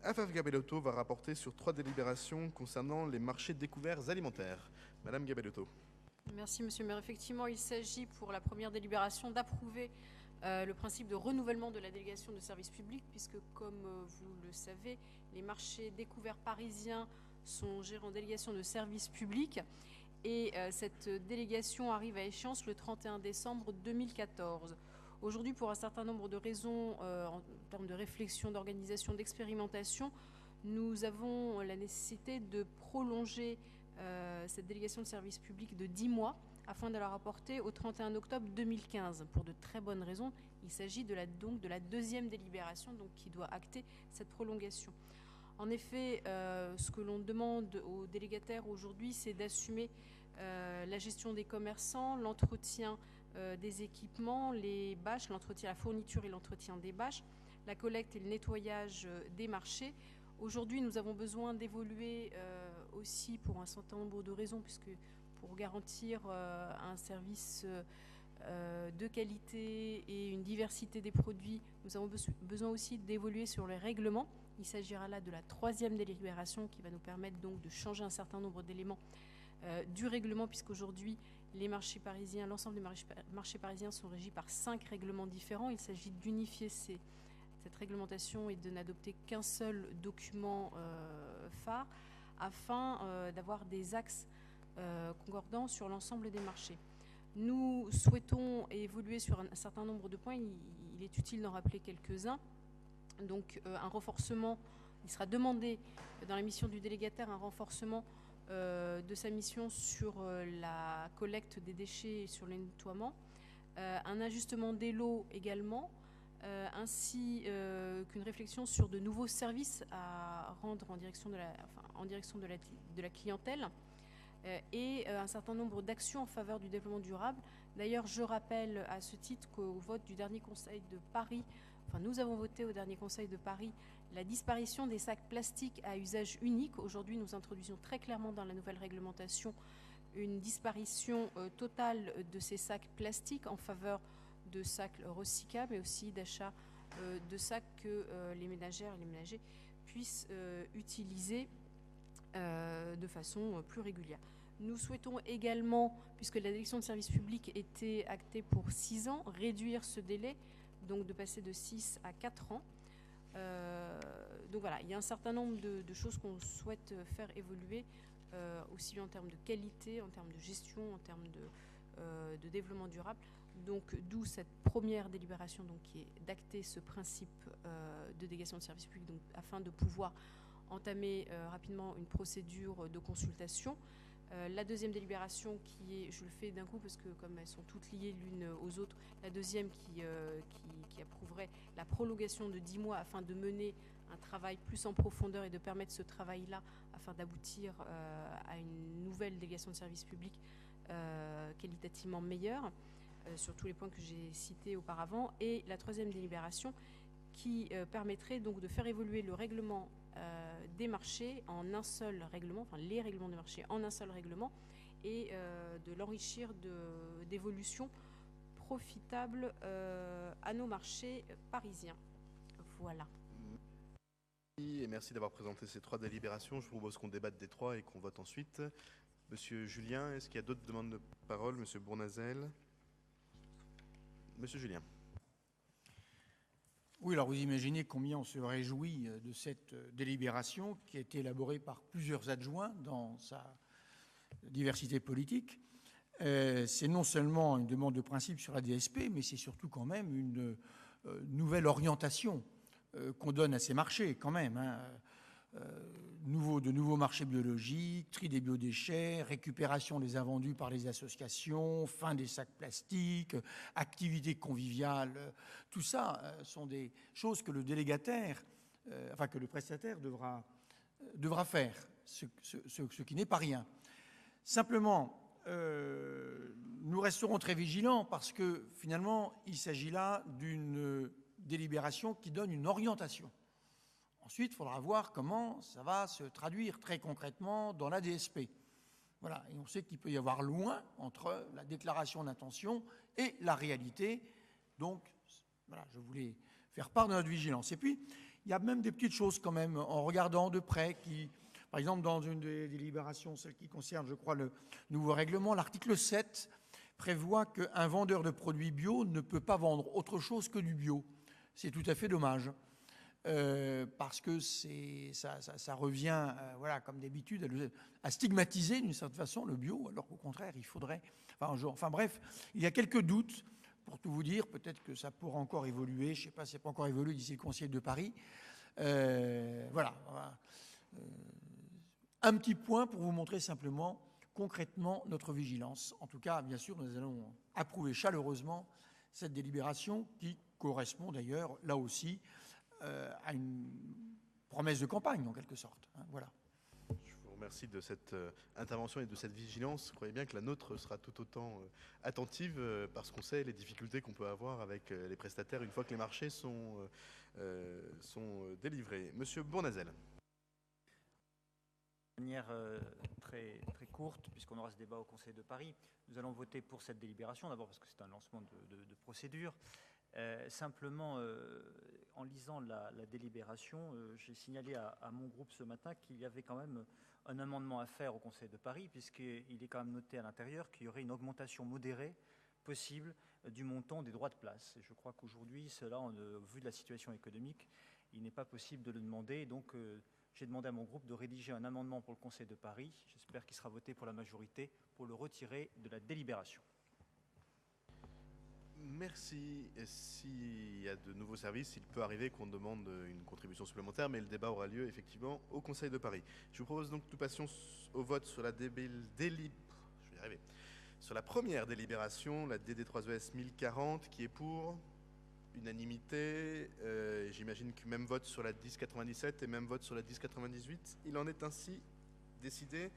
Afaf Gabellotto va rapporter sur 3 délibérations concernant les marchés découverts alimentaires. Madame Gabellotto. Merci, Monsieur le maire. Effectivement, il s'agit pour la première délibération d'approuver le principe de renouvellement de la délégation de service public, puisque, comme vous le savez, les marchés découverts parisiens sont gérés en délégation de service public. Et cette délégation arrive à échéance le 31 décembre 2014. Aujourd'hui, pour un certain nombre de raisons, en termes de réflexion, d'organisation, d'expérimentation, nous avons la nécessité de prolonger cette délégation de service public de 10 mois afin de la rapporter au 31 octobre 2015. Pour de très bonnes raisons, il s'agit donc de la deuxième délibération qui doit acter cette prolongation. En effet, ce que l'on demande aux délégataires aujourd'hui, c'est d'assumer la gestion des commerçants, l'entretien des équipements, les bâches, l'entretien, la fourniture et l'entretien des bâches, la collecte et le nettoyage des marchés. Aujourd'hui, nous avons besoin d'évoluer aussi pour un certain nombre de raisons, puisque pour garantir un service de qualité et une diversité des produits, nous avons besoin aussi d'évoluer sur les règlements. Il s'agira là de la troisième délibération qui va nous permettre donc de changer un certain nombre d'éléments du règlement, puisqu'aujourd'hui, les marchés parisiens, l'ensemble des marchés parisiens sont régis par 5 règlements différents. Il s'agit d'unifier cette réglementation et de n'adopter qu'un seul document phare afin d'avoir des axes concordants sur l'ensemble des marchés. Nous souhaitons évoluer sur un certain nombre de points. Il est utile d'en rappeler quelques-uns. Donc un renforcement, il sera demandé dans la mission du délégataire un renforcement de sa mission sur la collecte des déchets et sur le nettoiement, un ajustement des lots également, ainsi qu'une réflexion sur de nouveaux services à rendre en direction de la clientèle, et un certain nombre d'actions en faveur du développement durable. D'ailleurs, je rappelle à ce titre qu'au vote du dernier Conseil de Paris, nous avons voté au dernier Conseil de Paris la disparition des sacs plastiques à usage unique. Aujourd'hui, nous introduisons très clairement dans la nouvelle réglementation une disparition totale de ces sacs plastiques en faveur de sacs recyclables, mais aussi d'achat de sacs que les ménagères et les ménagers puissent utiliser de façon plus régulière. Nous souhaitons également, puisque la déléguation de service public était actée pour 6 ans, réduire ce délai, donc de passer de 6 à 4 ans. Donc voilà, il y a un certain nombre de choses qu'on souhaite faire évoluer, aussi bien en termes de qualité, en termes de gestion, en termes de développement durable. Donc d'où cette première délibération qui est d'acter ce principe de délégation de service public, donc, afin de pouvoir entamer rapidement une procédure de consultation. La deuxième délibération qui est, je le fais d'un coup parce que comme elles sont toutes liées l'une aux autres, la deuxième qui approuverait la prolongation de 10 mois afin de mener un travail plus en profondeur et de permettre ce travail-là afin d'aboutir à une nouvelle délégation de service public qualitativement meilleure sur tous les points que j'ai cités auparavant. Et la troisième délibération qui permettrait donc de faire évoluer le règlement des marchés en un seul règlement, les règlements des marchés en un seul règlement, et de l'enrichir d'évolutions profitables à nos marchés parisiens. Voilà. Et merci d'avoir présenté ces 3 délibérations. Je propose qu'on débatte des 3 et qu'on vote ensuite. Monsieur Julien, est-ce qu'il y a d'autres demandes de parole? Monsieur Bournazel. Monsieur Julien. Oui, alors vous imaginez combien on se réjouit de cette délibération qui a été élaborée par plusieurs adjoints dans sa diversité politique. C'est non seulement une demande de principe sur la DSP, mais c'est surtout quand même une nouvelle orientation qu'on donne à ces marchés quand même. De nouveaux marchés biologiques, tri des biodéchets, récupération des invendus par les associations, fin des sacs plastiques, activités conviviales. Tout ça sont des choses que le délégataire, que le prestataire devra faire, ce qui n'est pas rien. Simplement, nous resterons très vigilants parce que finalement, il s'agit là d'une délibération qui donne une orientation. Ensuite, il faudra voir comment ça va se traduire très concrètement dans la DSP. Voilà. Et on sait qu'il peut y avoir loin entre la déclaration d'intention et la réalité. Donc, voilà, je voulais faire part de notre vigilance. Et puis, Il y a même des petites choses quand même, en regardant de près, qui, par exemple, dans une des délibérations, celle qui concerne, je crois, le nouveau règlement, l'article 7 prévoit qu'un vendeur de produits bio ne peut pas vendre autre chose que du bio. C'est tout à fait dommage. Parce que ça revient, voilà, comme d'habitude, à stigmatiser d'une certaine façon le bio, alors qu'au contraire, il faudrait... Enfin bref, il y a quelques doutes, pour tout vous dire, peut-être que ça pourra encore évoluer, je ne sais pas si ça peut encore évoluer d'ici le Conseil de Paris. Voilà. Un petit point pour vous montrer simplement, concrètement, notre vigilance. En tout cas, bien sûr, nous allons approuver chaleureusement cette délibération qui correspond d'ailleurs, là aussi, à une promesse de campagne, en quelque sorte. Voilà. Je vous remercie de cette intervention et de cette vigilance. Croyez bien que la nôtre sera tout autant attentive parce qu'on sait les difficultés qu'on peut avoir avec les prestataires une fois que les marchés sont délivrés. Monsieur Bournazel. De manière très courte, puisqu'on aura ce débat au Conseil de Paris, nous allons voter pour cette délibération, d'abord parce que c'est un lancement de procédure. Simplement, en lisant la délibération, j'ai signalé à mon groupe ce matin qu'il y avait quand même un amendement à faire au Conseil de Paris, puisqu'il est quand même noté à l'intérieur qu'il y aurait une augmentation modérée possible du montant des droits de place. Et je crois qu'aujourd'hui, cela, vu de la situation économique, il n'est pas possible de le demander. Donc, j'ai demandé à mon groupe de rédiger un amendement pour le Conseil de Paris. J'espère qu'il sera voté pour la majorité pour le retirer de la délibération. Merci. S'il y a de nouveaux services, il peut arriver qu'on demande une contribution supplémentaire, mais le débat aura lieu effectivement au Conseil de Paris. Je vous propose donc que nous passions au vote sur sur la première délibération, la DD3ES 1040, qui est pour unanimité. J'imagine que même vote sur la 1097 et même vote sur la 1098. Il en est ainsi décidé.